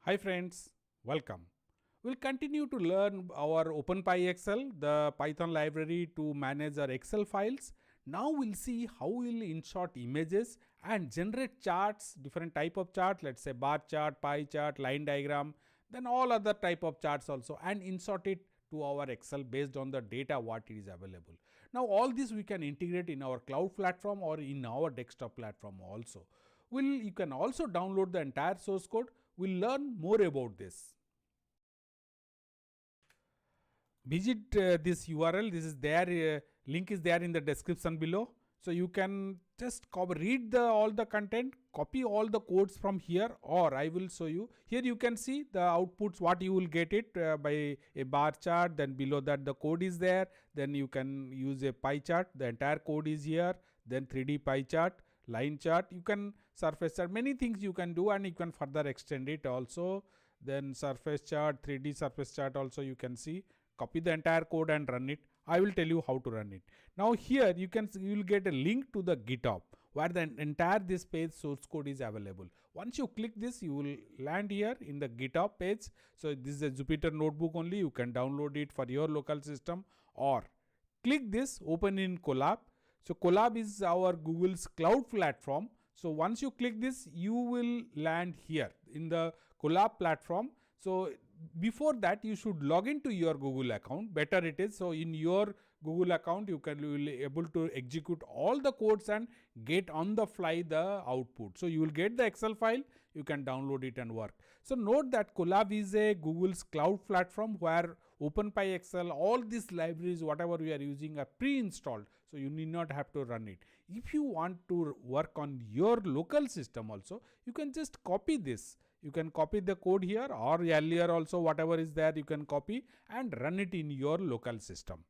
Hi friends, welcome. We'll continue to learn our openpyxl, the Python library to manage our Excel files. Now we'll see how we'll insert images and generate charts, different type of chart, let's say bar chart, pie chart, line diagram, then all other type of charts also, and insert it to our Excel based on the data what is available. Now all this we can integrate in our cloud platform or in our desktop platform also. You can also download the entire source code. We'll learn more about this. Visit this URL. This is there. Link is there in the description below. So you can just read all the content, copy all the codes from here, or I will show you. Here you can see the outputs, what you will get it by a bar chart. Then below that the code is there. Then you can use a pie chart. The entire code is here. Then 3D pie chart, line chart. You can surface chart. Many things you can do, and you can further extend it also. Then surface chart, 3D surface chart also you can see. Copy the entire code and run it. I will tell you how to run it. Now here you will get a link to the GitHub where the entire this page source code is available. Once you click this, you will land here in the GitHub page. So this is a Jupyter notebook only. You can download it for your local system, or click this, open in Colab. So Colab is our Google's cloud platform. So once you click this, you will land here in the Colab platform. So before that, you should log into your Google account. Better it is. So in your Google account, you will be able to execute all the codes and get on the fly the output. So you will get the Excel file. You can download it and work. So note that Colab is a Google's cloud platform where openpyxl, all these libraries, whatever we are using, are pre-installed. So you need not have to run it. If you want to work on your local system also, you can just copy this. You can copy the code here, or earlier also whatever is there you can copy and run it in your local system.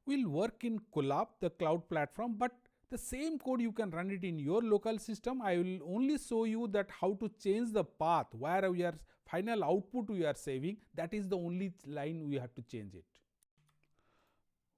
We'll work in Colab, the cloud platform, but the same code you can run it in your local system. I will only show you that how to change the path where we are final output we are saving. That is the only line we have to change it.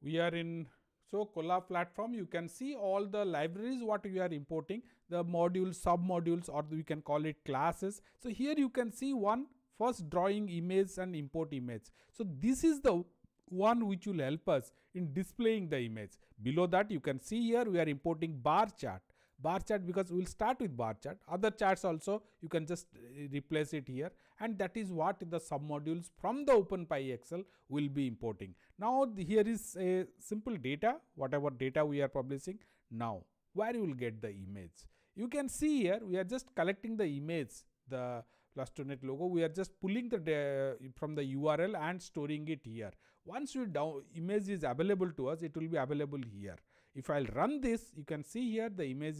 We are in Colab platform. You can see all the libraries what we are importing, the modules, sub modules, or we can call it classes. So here you can see one first drawing image and import image. So this is the one which will help us in displaying the image. Below that you can see here we are importing bar chart. Bar chart because we will start with bar chart. Other charts also you can just replace it here, and that is what the submodules from the openpyxl will be importing. Now here is a simple data, whatever data we are publishing. Now where you will get the image. You can see here we are just collecting the image, the Plus2Net logo. We are just pulling the from the URL and storing it here. Once image is available to us, it will be available here. If I'll run this, you can see here the image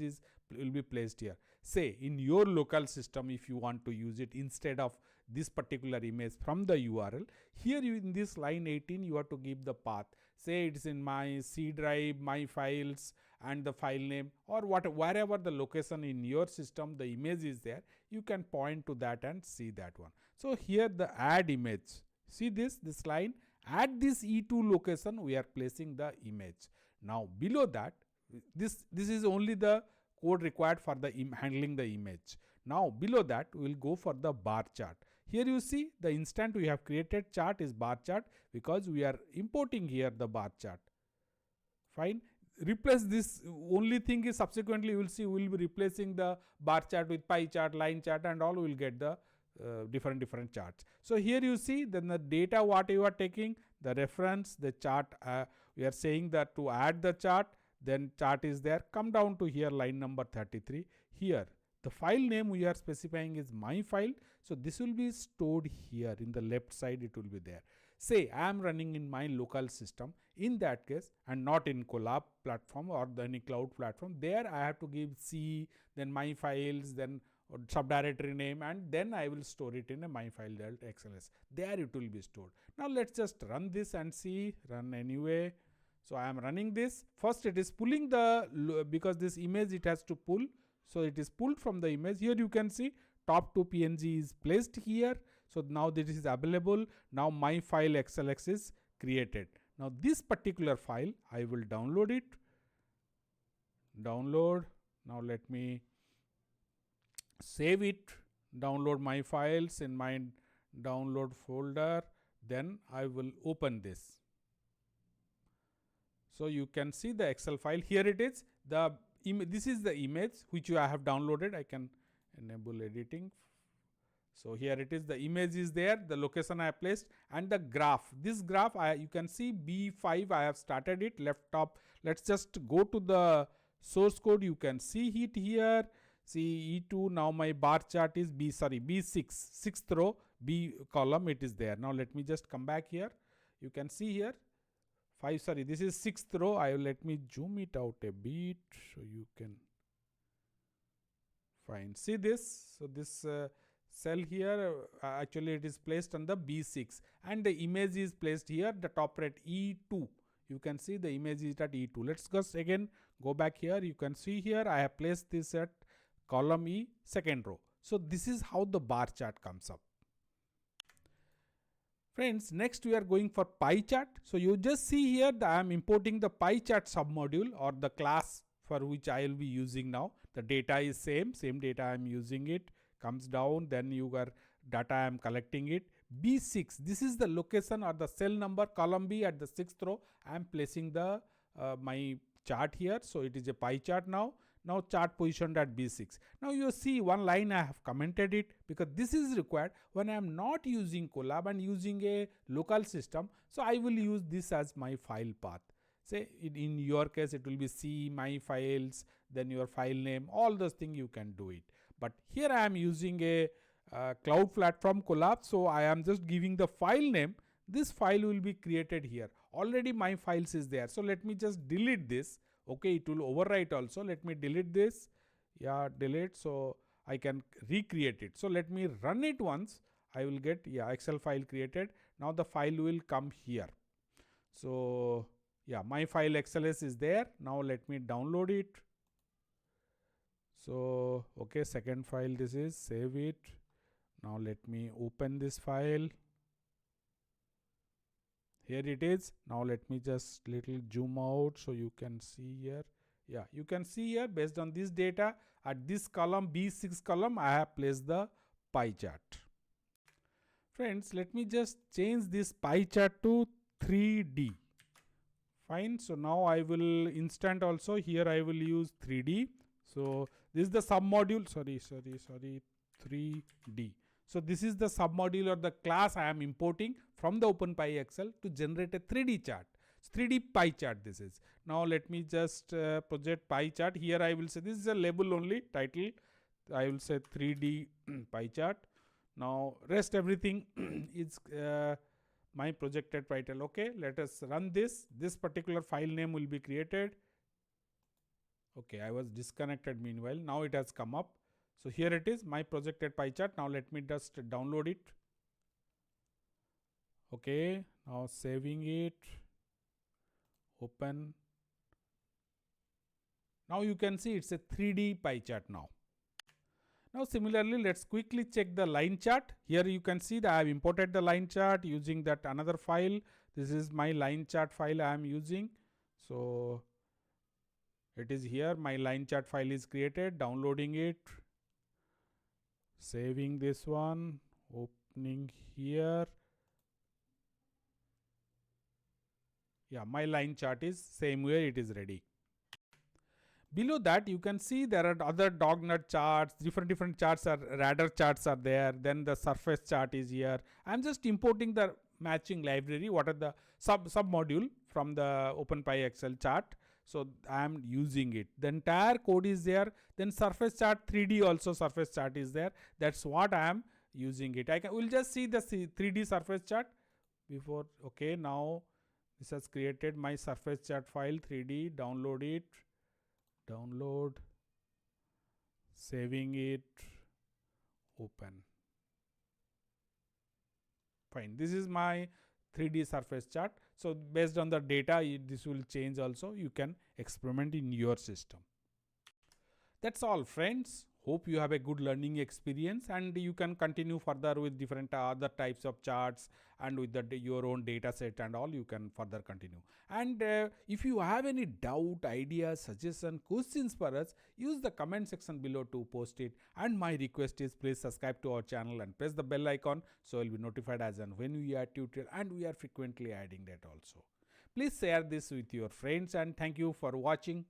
will be placed here. Say in your local system, if you want to use it instead of this particular image from the URL, here in this line 18 you have to give the path. Say it's in my C drive, my files, and the file name, or wherever the location in your system the image is there, you can point to that and see that one. So here the add image. See this line, at this E2 location we are placing the image. Now below that, this is only the code required for the handling the image. Now below that we will go for the bar chart. Here you see the instant we have created chart is bar chart because we are importing here the bar chart. Fine. Replace this. Only thing is subsequently you will see we will be replacing the bar chart with pie chart, line chart, and all. We will get the different charts. So here you see then the data what you are taking, the reference, the chart. We are saying that to add the chart, then chart is there. Come down to here line number 33. Here the file name we are specifying is my file. So this will be stored here in the left side. It will be there. Say I am running in my local system. In that case, and not in Colab platform or any cloud platform, there I have to give C, then my files, then subdirectory name, and then I will store it in a my file .xls. There it will be stored. Now let's just run this and see. Run anyway. So I am running this. First it is pulling because this image it has to pull. So it is pulled from the image. Here you can see top 2 PNG is placed here. So now this is available. Now my file xlx is created. Now this particular file I will download it. Download. Now let me save it. download my files in my download folder. Then I will open this. So you can see the Excel file. Here it is. This is the image which I have downloaded. I can enable editing. So here it is. The image is there. The location I have placed and the graph. This graph you can see B5. I have started it left top. Let's just go to the source code. You can see it here. See E2. Now my bar chart is B6. Sixth row B column. It is there. Now let me just come back here. You can see here. This is sixth row. Let me zoom it out a bit so you can find. See this. So this cell here actually it is placed on the B6 and the image is placed here the top right E2. You can see the image is at E2. Let's just again go back here. You can see here I have placed this at column E, second row. So this is how the bar chart comes up. Friends, next we are going for pie chart. So you just see here that I am importing the pie chart submodule or the class for which I will be using now. The data is same data I am using it. Comes down, then your data I am collecting it. B6, this is the location or the cell number, column B at the 6th row. I am placing the my chart here. So it is a pie chart now. Now chart positioned at B6. Now you see one line I have commented it because this is required when I am not using Colab and using a local system. So I will use this as my file path. Say in your case it will be C, my files, then your file name, all those things you can do it. But here I am using a cloud platform Colab. So I am just giving the file name. This file will be created here. Already my files is there. So let me just delete this. Okay, it will overwrite also. Let me delete this. Yeah, delete. So I can recreate it. So let me run it once. I will get Excel file created. Now the file will come here. So my file XLS is there. Now let me download it. So okay, second file this is, save it. Now let me open this file. Here it is. Now let me just little zoom out so you can see here. Yeah, you can see here based on this data at this column B6 column I have placed the pie chart. Friends, let me just change this pie chart to 3D. Fine. So now I will instant also here I will use 3D. So this is the submodule. Sorry, 3D. So this is the submodule or the class I am importing from the openpyxl to generate a 3D chart. 3D pie chart this is. Now let me just project pie chart. Here I will say this is a label only, title. I will say 3D pie chart. Now rest everything is my projected title. Okay, let us run this. This particular file name will be created. Okay, I was disconnected meanwhile. Now it has come up. So here it is, my projected pie chart. Now let me just download it. Okay, now saving it. Open. Now you can see it's a 3D pie chart now. Now similarly, let's quickly check the line chart. Here you can see that I have imported the line chart using that another file. This is my line chart file I am using. So it is here, my line chart file is created, downloading it, saving this one, opening here. Yeah, my line chart is same way, it is ready. Below that you can see there are other Doughnut charts, different charts are, radar charts are there, then the surface chart is here. I am just importing the matching library, what are the sub module from the openpyxl chart. So I am using it. The entire code is there. Then surface chart 3D also surface chart is there. That's what I am using it. We'll just see the 3D surface chart before. Okay, now this has created my surface chart file 3D. Download it. Download. Saving it. Open. Fine. This is my 3D surface chart. So based on the data, this will change also. You can experiment in your system. That's all, friends. Hope you have a good learning experience, and you can continue further with different other types of charts, and with your own data set and all, you can further continue. And if you have any doubt, ideas, suggestion, questions for us, use the comment section below to post it. And my request is, please subscribe to our channel and press the bell icon, so you'll be notified as and when we add tutorial, and we are frequently adding that also. Please share this with your friends, and thank you for watching.